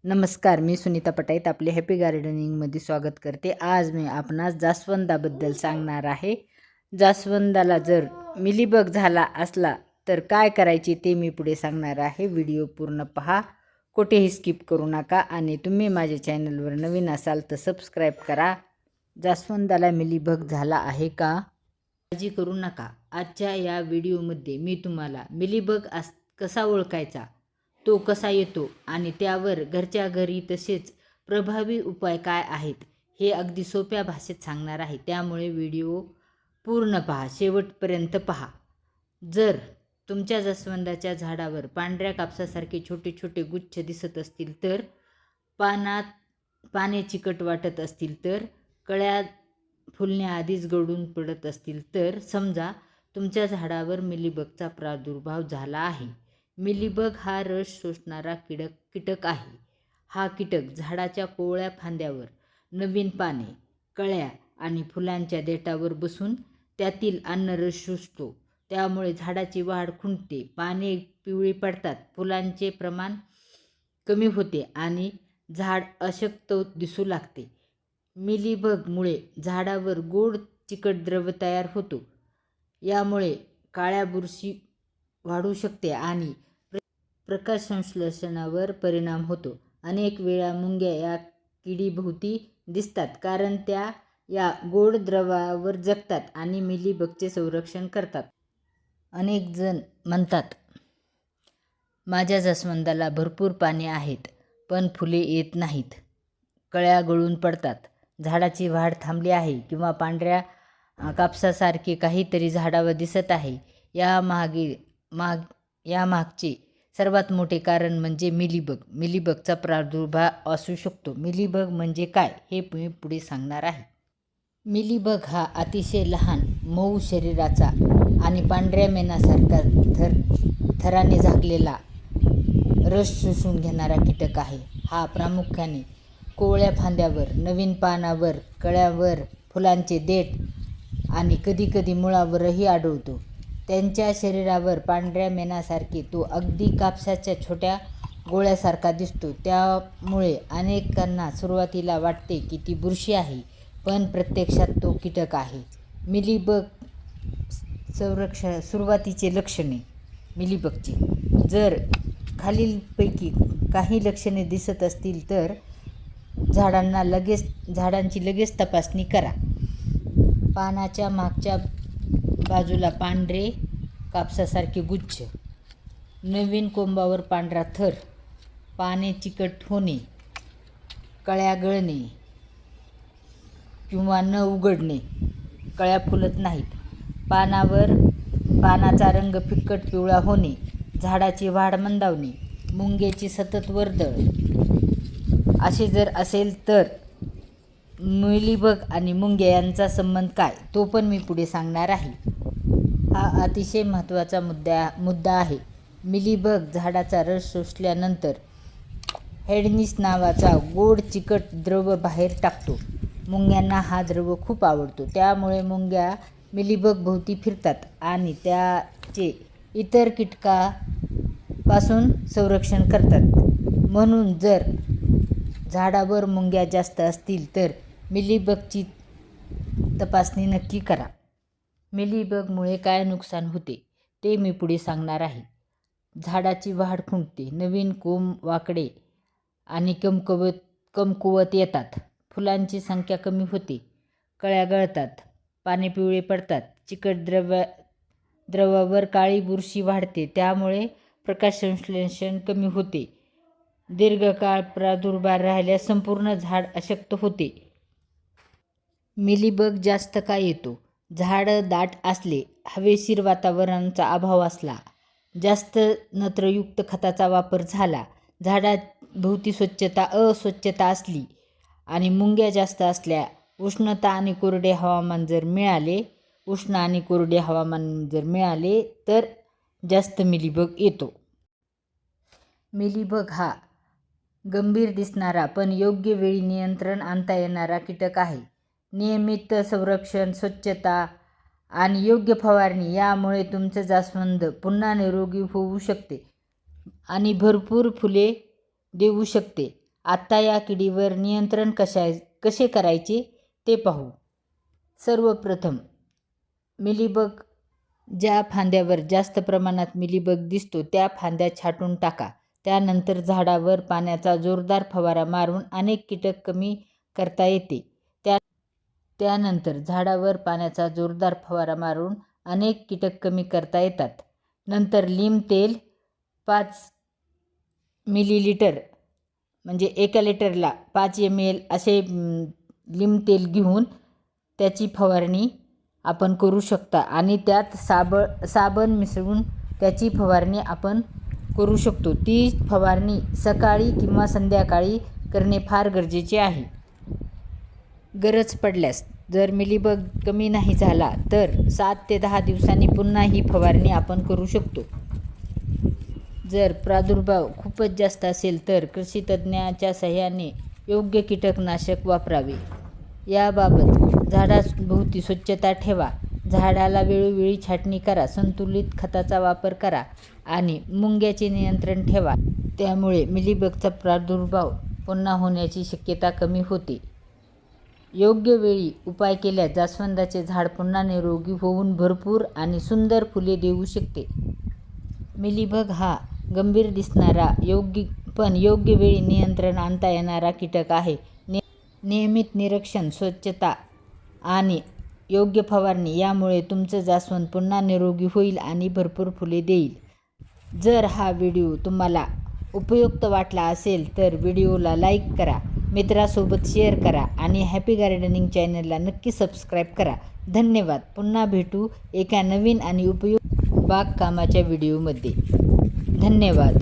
नमस्कार, मी सुनीता पटाईत आपले हॅपी गार्डनिंगमध्ये स्वागत करते. आज मी आपणास जास्वंदाबद्दल सांगणार आहे. जास्वंदाला जर मिलीबग झाला असला तर काय करायचे ते मी पुढे सांगणार आहे. व्हिडिओ पूर्ण पहा, कुठेही स्किप करू नका आणि तुम्ही माझ्या चॅनलवर नवीन असाल तर सबस्क्राईब करा. जास्वंदाला मिलीबग झाला आहे का? काळजी करू नका. आजच्या या व्हिडिओमध्ये मी तुम्हाला मिलीबग कसा ओळखायचा, तो कसा येतो आणि त्यावर घरच्या घरी तसेच प्रभावी उपाय काय आहेत हे अगदी सोप्या भाषेत सांगणार आहे. त्यामुळे व्हिडिओ पूर्ण पहा, शेवटपर्यंत पहा. जर तुमच्या जास्वंदाच्या झाडावर पांढऱ्या कापसासारखे छोटे छोटे गुच्छ दिसत असतील तर, पाने चिकट वाटत असतील तर, कळ्या फुलण्याआधीच गळून पडत असतील तर समजा तुमच्या झाडावर मिलीबगचा प्रादुर्भाव झाला आहे. मिलीबग हा रस शोषणारा कीटक आहे. हा कीटक झाडाच्या कोवळ्या फांद्यावर, नवीन पाने, कळ्या आणि फुलांच्या देठावर बसून त्यातील अन्नरस शोषतो. त्यामुळे झाडाची वाढ खुंटते, पाने पिवळी पडतात, फुलांचे प्रमाण कमी होते आणि झाड अशक्त दिसू लागते. मिलीबगमुळे झाडावर गोड चिकट द्रव तयार होतो. यामुळे काळ्या बुरशी वाढू शकते आणि प्रकाश संश्लेषणावर परिणाम होतो. अनेक वेळा मुंग्या या किडीभोवती दिसतात कारण त्या या गोड द्रवावर जगतात आणि मिलीबगचे संरक्षण करतात. अनेक जण म्हणतात, माझ्या जास्वंदाला भरपूर पाने आहेत पण फुले येत नाहीत, कळ्या गळून पडतात, झाडाची वाढ थांबली आहे किंवा पांढऱ्या कापसासारखे काहीतरी झाडावर दिसत आहे. यामागचे सर्वात मोठे कारण म्हणजे मिलीबगचा प्रादुर्भाव असू शकतो. मिलीबग म्हणजे काय हे मी पुढे सांगणार आहे. मिलीबग हा अतिशय लहान, मऊ शरीराचा आणि पांढऱ्या मेणासारखा थराने झाकलेला रस शोषून घेणारा कीटक आहे. हा प्रामुख्याने कोवळ्या फांद्यावर, नवीन पानावर, कळ्यावर, फुलांचे देठ आणि कधीकधी मुळावरही आढळतो. त्यांच्या शरीरावर पांढऱ्या मेणासारखे तो अगदी कापसाच्या छोट्या गोळ्यासारखा दिसतो. त्यामुळे अनेकांना सुरुवातीला वाटते की ती बुरशी आहे, पण प्रत्यक्षात तो कीटक आहे. मिलीबग सुरुवातीचे लक्षणे मिलीबगची. जर खालीलपैकी काही लक्षणे दिसत असतील तर झाडांची लगेच तपासणी करा. पानाच्या मागच्या बाजूला पांढरे कापसासारखे गुच्छ, नवीन कोंबावर पांढरा थर, पाने चिकट होणे, कळ्या गळणे किंवा न उघडणे, कळ्या फुलत नाहीत, पानाचा रंग फिकट पिवळा होणे, झाडाची वाढ मंदावणे, मुंग्याची सतत वर्दळ. असे जर असेल तर मिलीबग आणि मुंग्या यांचा संबंध काय, तो पण मी पुढे सांगणार आहे. हा अतिशय महत्त्वाचा मुद्दा आहे. मिलीबग झाडाचा रस शोषल्यानंतर हेडनिस नावाचा गोड चिकट द्रव बाहेर टाकतो. मुंग्यांना हा द्रव खूप आवडतो. त्यामुळे मुंग्या मिलीबग भोवती फिरतात आणि त्याचे इतर कीटकापासून संरक्षण करतात. म्हणून जर झाडावर मुंग्या जास्त असतील तर मिलीबगची तपासणी नक्की करा. मिलीबगमुळे काय नुकसान होते ते मी पुढे सांगणार आहे. झाडाची वाढ खुंटते, नवीन कोंब वाकडे आणि कमकुवत येतात, फुलांची संख्या कमी होते, कळ्या गळतात, पाने पिवळे पडतात, चिकट द्रवावर काळी बुरशी वाढते, त्यामुळे प्रकाश संश्लेषण कमी होते, दीर्घकाळ प्रादुर्भाव राहिल्यास संपूर्ण झाड अशक्त होते. मिलीबग जास्त का येतो? झाड दाट असले, हवेशीर वातावरणाचा अभाव असला, जास्त नत्रयुक्त खताचा वापर झाला, झाडाभोवती अस्वच्छता असली आणि मुंग्या जास्त असल्या, उष्ण आणि कोरडे हवामान जर मिळाले तर जास्त मिलीबग येतो. मिलीबग हा गंभीर दिसणारा पण योग्य वेळी नियंत्रण आणता येणारा कीटक आहे. नियमित संरक्षण, स्वच्छता आणि योग्य फवारणी यामुळे तुमचं जास्वंद पुन्हा निरोगी होऊ शकते आणि भरपूर फुले देऊ शकते. आत्ता या किडीवर नियंत्रण कसे करायचे ते पाहू. सर्वप्रथम मिलीबग, ज्या फांद्यावर जास्त प्रमाणात मिलीबग दिसतो त्या फांद्या छाटून टाका. त्यानंतर झाडावर पाण्याचा जोरदार फवारा मारून अनेक कीटक कमी करता येते. त्यानंतर झाडावर पाण्याचा जोरदार फवारा मारून अनेक कीटक कमी करता येतात. नंतर लीम तेल 5 मिलीलिटर म्हणजे 1 लिटरला 5 ml असे लीम तेल घेऊन त्याची फवारणी आपण करू शकता आणि त्यात साबण मिसळून त्याची फवारणी आपण करू शकतो. ती फवारणी सकाळी किंवा संध्याकाळी करणे फार गरजेचे आहे. गरज पडल्यास जर मिलीबग कमी नाही झाला तर 7 ते 10 दिवसांनी पुन्हा ही फवारणी आपण करू शकतो. जर प्रादुर्भाव खूपच जास्त असेल तर कृषी तज्ज्ञाच्या सहाय्याने योग्य कीटकनाशक वापरावे. याबाबत झाडाभोवती स्वच्छता ठेवा, झाडाला वेळोवेळी छाटणी करा, संतुलित खताचा वापर करा आणि मुंग्याचे नियंत्रण ठेवा. त्यामुळे मिलीबगचा प्रादुर्भाव पुन्हा होण्याची शक्यता कमी होते. योग्य वेळी उपाय केल्यास जास्वंदाचे झाड पुन्हा निरोगी होऊन भरपूर आणि सुंदर फुले देऊ शकते. मिलीबग हा गंभीर दिसणारा पण योग्य वेळी नियंत्रण आणता येणारा कीटक आहे. नियमित निरीक्षण, स्वच्छता आणि योग्य फवारणी यामुळे तुमचं जास्वंद पुन्हा निरोगी होईल आणि भरपूर फुले देईल. जर हा व्हिडिओ तुम्हाला उपयुक्त वाटला असेल तर व्हिडिओला लाईक करा, मित्रासोबत शेअर करा आणि हॅपी गार्डनिंग चॅनलला नक्की सबस्क्राईब करा. धन्यवाद. पुन्हा भेटू एका नवीन आणि उपयुक्त बागकामाच्या व्हिडिओमध्ये. धन्यवाद.